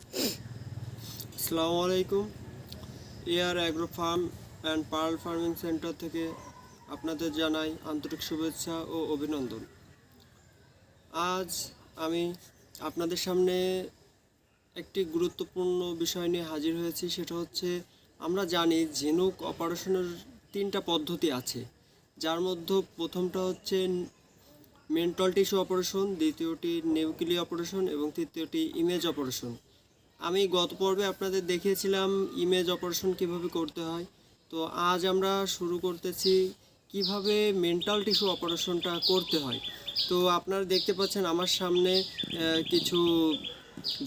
আসসালামু আলাইকুম। Air Agro Farm and Pearl Farming Centre থেকে আপনাদের জানাই আন্তরিক শুভেচ্ছা ও অভিনন্দন। আজ আমি আপনাদের সামনে একটি গুরুত্বপূর্ণ বিষয় নিয়ে হাজির হয়েছি। সেটা হচ্ছে, আমরা জানি ঝিনুক অপারেশনের 3টা পদ্ধতি আছে, যার মধ্যে প্রথমটা হচ্ছে মেন্টাল টিস্যু অপারেশন, দ্বিতীয়টি নিউক্লিয়ার অপারেশন এবং তৃতীয়টি ইমেজ অপারেশন। আমি গত পর্বে আপনাদের দেখিয়েছিলাম ইমেজ অপারেশন কিভাবে করতে হয়। তো আজ আমরা শুরু করতেছি কিভাবে মেন্টাল টিস্যু অপারেশনটা করতে হয়। তো আপনারা দেখতে পাচ্ছেন আমার সামনে কিছু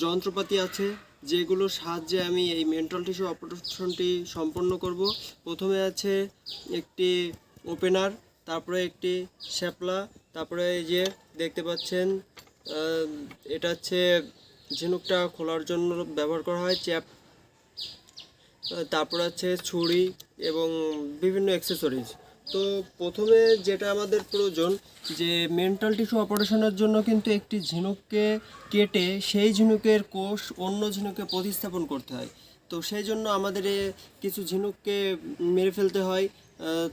যন্ত্রপাতি আছে, যেগুলোর সাহায্যে আমি এই মেন্টাল টিস্যু অপারেশনটি সম্পন্ন করব। প্রথমে আছে একটি ওপেনার, তারপরে একটি শ্যাপলা, তারপরে এই যে দেখতে পাচ্ছেন এটা হচ্ছে ঝিনুকটা খোলার জন্য ব্যবহার করা হয় চ্যাপ, তারপর আছে ছুরি এবং বিভিন্ন অ্যাক্সেসরিজ। তো প্রথমে যেটা আমাদের প্রয়োজন, যে মেন্টাল টিস্যু অপারেশনের জন্য কিন্তু একটি ঝিনুককে কেটে সেই ঝিনুকের কোষ অন্য ঝিনুকে প্রতিস্থাপন করতে হয়। তো সেই জন্য আমাদের কিছু ঝিনুককে মেরে ফেলতে হয়,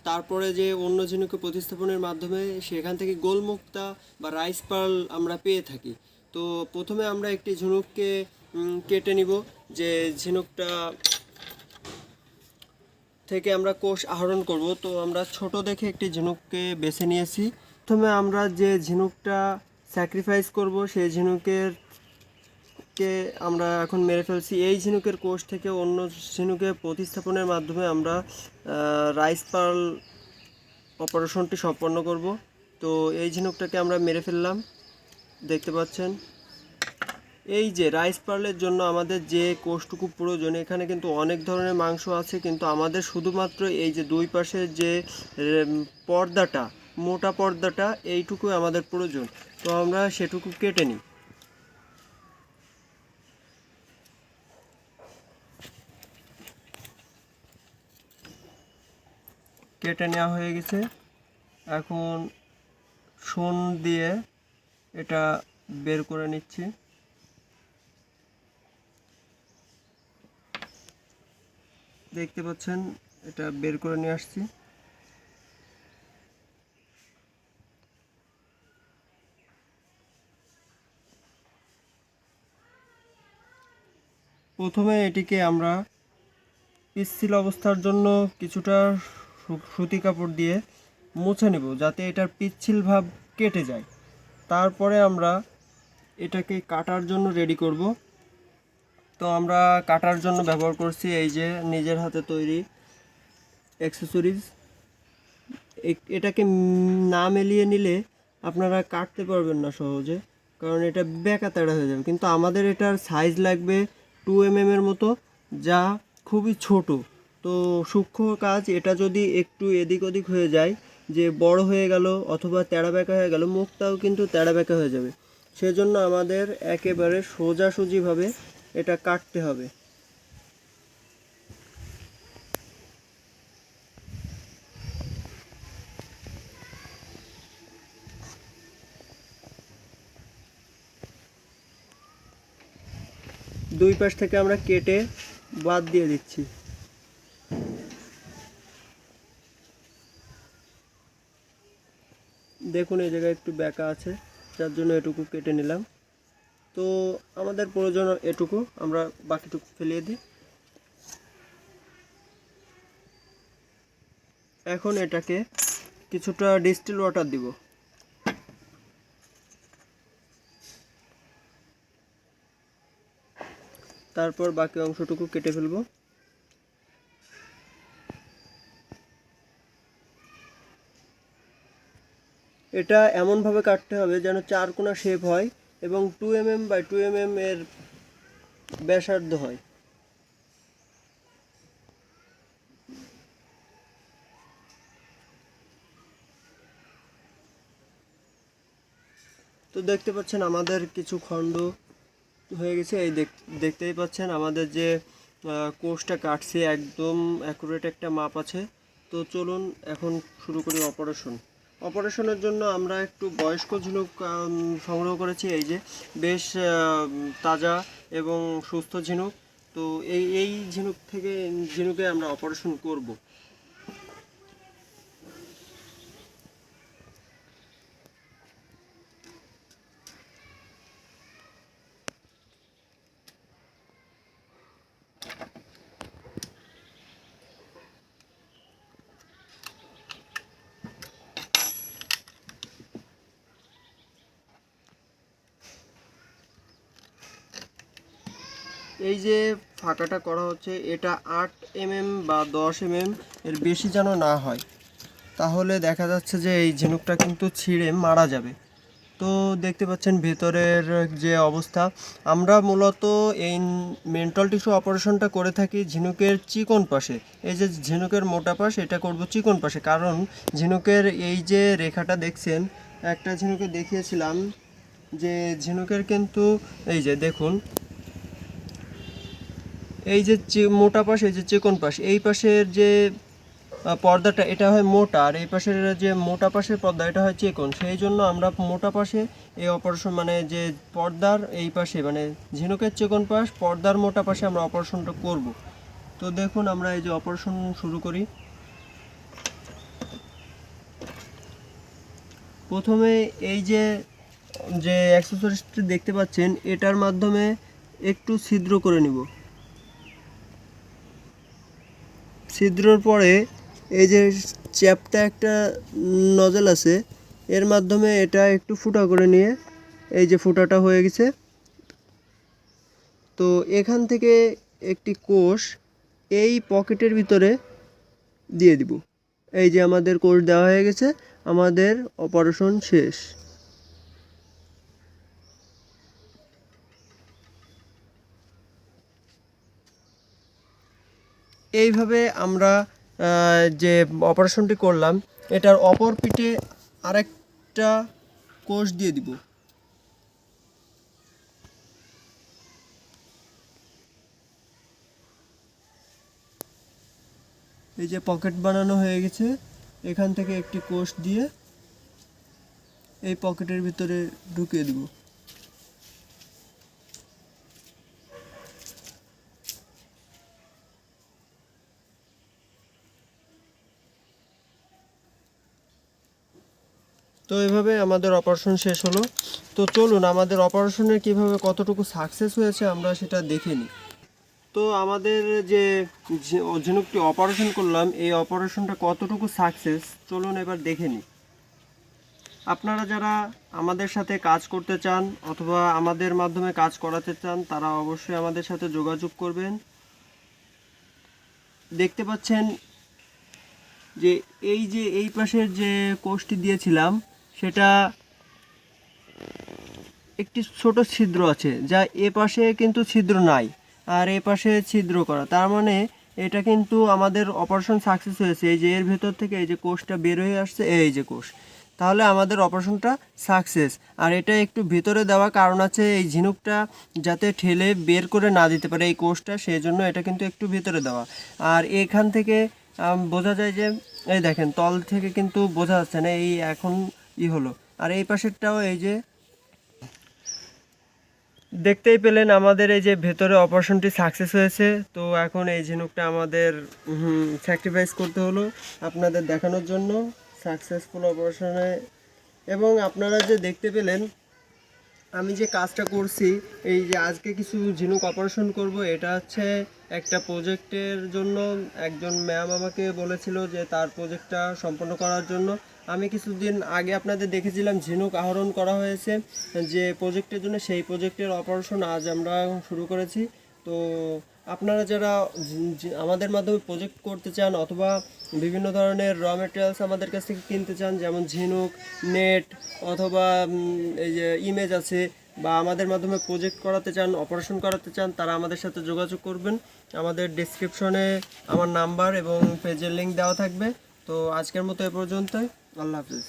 তারপরে যে অন্য ঝিনুকে প্রতিস্থাপনের মাধ্যমে সেখান থেকে গোল মুক্তা বা রাইস পার্ল আমরা পেয়ে থাকি। তো প্রথমে আমরা একটি ঝিনুককে কেটে নিব, যে ঝিনুকটা থেকে আমরা কোষ আহরণ করব। তো আমরা ছোট দেখে একটি ঝিনুককে বেছে নিয়েছি। প্রথমে আমরা যে ঝিনুকটা স্যাক্রিফাইস করব সেই ঝিনুকেরকে আমরা এখন মেরে ফেলছি। এই ঝিনুকের কোষ থেকে অন্য ঝিনুকে প্রতিস্থাপনের মাধ্যমে আমরা রাইস পার্ল অপারেশনটি সম্পন্ন করব। তো এই ঝিনুকটাকে আমরা মেরে ফেললাম, দেখতে পাচ্ছেন। এই যে রাইস পার্লের জন্য আমাদের যে কোষটুকু প্রয়োজন, এখানে কিন্তু অনেক ধরনের মাংস আছে, কিন্তু আমাদের শুধুমাত্র এই যে দুই পাশে যে পর্দাটা, মোটা পর্দাটা, এইটুকু আমাদের প্রয়োজন। তো আমরা সেটুকু কেটে নিই। কেটে নেওয়া হয়ে গেছে। এখন শোন দিয়ে এটা বের করে নিচ্ছি। দেখতে পাচ্ছেন এটা বের করে নিয়ে আসছি। প্রথমে এটিকে আমরা পিচ্ছিল অবস্থার জন্য কিছুটা সুতি কাপড় দিয়ে মুছে নেব, যাতে এটার পিচ্ছিল ভাব কেটে যায়। তারপরে আমরা এটাকে কাটার জন্য রেডি করব। তো আমরা কাটার জন্য ব্যবহার করছি এই যে নিজের হাতে তৈরি অ্যাক্সেসরিজ। এটাকে না মেলিয়ে নিলে আপনারা কাটতে পারবেন না সহজে, কারণ এটা বেঁকা তেড়া হয়ে যাবে। কিন্তু আমাদের এটার সাইজ লাগবে 2 mm এর মতো, যা খুবই ছোট। তো সূক্ষ্ম কাজ, এটা যদি একটু এদিক ওদিক হয়ে যায়, যে বড় হয়ে গেল অথবা তেড়া বেঁকা হয়ে গেল, মুখটাও কিন্তু তেড়া বেঁকা হয়ে যাবে। সেজন্য আমাদের একেবারে সোজাসুজিভাবে এটা কাটতে হবে। দুই পাশ থেকে আমরা কেটে বাদ দিয়ে দিচ্ছি। দেখুন এই জায়গায় একটু বেঁকা আছে, যার জন্য এটুকু কেটে নিলাম। তো আমাদের প্রয়োজন এটুকু, আমরা বাকিটুকু ফেলিয়ে দিই। এখন এটাকে কিছুটা ডিস্টিল ওয়াটার দিব। তারপর বাকি অংশটুকু কেটে ফেলব। এটা এমনভাবে কাটতে হবে যেন 4 কোণা শেপ হয় এবং 2 mm বাই 2 mm এর ব্যাসার্ধ হয়। তো দেখতে পাচ্ছেন আমাদের কিছু খণ্ড হয়ে গেছে। এই দেখতেই পাচ্ছেন আমাদের যে কোষটা কাটছে একদম অ্যাকুরেট একটা মাপ আছে। তো চলুন এখন শুরু করি অপারেশনের জন্য আমরা একটু বয়স্ক ঝিনুক সংগ্রহ করেছি। এই যে বেশ তাজা এবং সুস্থ ঝিনুক। তো এই ঝিনুকে আমরা অপারেশন করব। এই যে ফাঁকাটা করা হচ্ছে, এটা 8 mm বা 10 mm, এর বেশি যেন না হয়, তাহলে দেখা যাচ্ছে যে এই ঝিনুকটা কিন্তু ছিঁড়ে মারা যাবে। তো দেখতে পাচ্ছেন ভেতরের যে অবস্থা। আমরা মূলত এই মেন্টাল টিস্যু অপারেশনটা করে থাকি ঝিনুকের চিকন পাশে। এই যে ঝিনুকের মোটা পাশ, এটা করব চিকন পাশে, কারণ ঝিনুকের এই যে রেখাটা দেখছেন, একটা ঝিনুকে দেখিয়েছিলাম যে ঝিনুকের কিন্তু এই যে দেখুন, এই যে মোটা পাশ, এই যে চিকন পাশ, এই পাশের যে পর্দাটা এটা হয় মোটা, আর এই পাশের যে মোটা পাশের পর্দা এটা হয় চিকন। সেই জন্য আমরা মোটা পাশে এই অপারেশন, মানে যে পর্দার এই পাশে, মানে ঝিনুকের চিকন পাশ, পর্দার মোটা পাশে আমরা অপারেশনটা করব। তো দেখুন আমরা এই যে অপারেশন শুরু করি। প্রথমে এই যে অ্যাক্সেসরিজটি দেখতে পাচ্ছেন, এটার মাধ্যমে একটু ছিদ্র করে নিব। ছিদ্রর পরে এই যে চ্যাপটা একটা নজল আছে, এর মাধ্যমে এটা একটু ফুটা করে নিয়ে, এই যে ফুটাটা হয়ে গেছে। তো এখান থেকে একটি কোষ এই পকেটের ভিতরে দিয়ে দিব। এই যে আমাদের কোষ দেওয়া হয়ে গেছে, আমাদের অপারেশন শেষ। এইভাবে আমরা যে অপারেশনটি করলাম, এটার অপর পিঠে আরেকটা কোষ দিয়ে দিব। এই যে পকেট বানানো হয়ে গেছে, এখান থেকে একটি কোষ দিয়ে এই পকেটের ভিতরে ঢুকিয়ে দিব। তো এভাবে আমাদের অপারেশন শেষ হলো। তো চলুন আমাদের অপারেশনে কিভাবে কতটুকু সাকসেস হয়েছে আমরা সেটা দেখে নিই। তো আমাদের যে ঝিনুকটি অপারেশন করলাম, এই অপারেশনটা কতটুকু সাকসেস চলুন এবার দেখে নিই। আপনারা যারা আমাদের সাথে কাজ করতে চান অথবা আমাদের মাধ্যমে কাজ করাতে চান, তারা অবশ্যই আমাদের সাথে যোগাযোগ করবেন। দেখতে পাচ্ছেন যে এই পাশের যে কোষটি দিয়েছিলাম, সেটা একটি ছোট ছিদ্র আছে, যা এ পাশে কিন্তু ছিদ্র নাই, আর এ পাশে ছিদ্র করা। তার মানে এটা কিন্তু আমাদের অপারেশন সাকসেস হয়েছে। এই যে এর ভেতর থেকে এই যে কোষটা বের হয়ে আসছে, এই যে কোষ, তাহলে আমাদের অপারেশনটা সাকসেস। আর এটা একটু ভিতরে দেওয়া কারণ আছে, এই ঝিনুকটা যাতে ঠেলে বের করে না দিতে পারে এই কোষটা, সেই জন্য এটা কিন্তু একটু ভিতরে দেওয়া। আর এখান থেকে বোঝা যায় যে এই দেখেন তল থেকে কিন্তু বোঝা যাচ্ছে না, এই এখন হলো। আর এই পাশেরটাও এই যে দেখতেই পেলেন আমাদের এই যে ভেতরে অপারেশনটি সাকসেস হয়েছে। তো এখন এই ঝিনুকটা আমাদের স্যাক্রিফাইস করতে হলো আপনাদের দেখানোর জন্য সাকসেসফুল অপারেশনে। এবং আপনারা যে দেখতে পেলেন আমি যে কাজটা করছি, এই যে আজকে কিছু ঝিনুক অপারেশন করব, এটা হচ্ছে একটা প্রজেক্টের জন্য। একজন ম্যাম আমাকে বলেছিল যে তার প্রজেক্টটা সম্পন্ন করার জন্য। আমি কিছুদিন আগে আপনাদের দেখেছিলাম ঝিনুক আহরণ করা হয়েছে যে প্রজেক্টের জন্য, সেই প্রজেক্টের অপারেশন আজ আমরা শুরু করেছি। তো আপনারা যারা আমাদের মাধ্যমে প্রজেক্ট করতে চান অথবা বিভিন্ন ধরনের র ম্যাটেরিয়ালস আমাদের কাছ থেকে কিনতে চান, যেমন ঝিনুক, নেট অথবা এই যে ইমেজ আছে, বা আমাদের মাধ্যমে প্রজেক্ট করাতে চান, অপারেশন করাতে চান, তারা আমাদের সাথে যোগাযোগ করবেন। আমাদের ডেসক্রিপশনে আমার নাম্বার এবং পেজের লিঙ্ক দেওয়া থাকবে। তো আজকের মতো এ পর্যন্তই। আল্লাহ হাফিজ।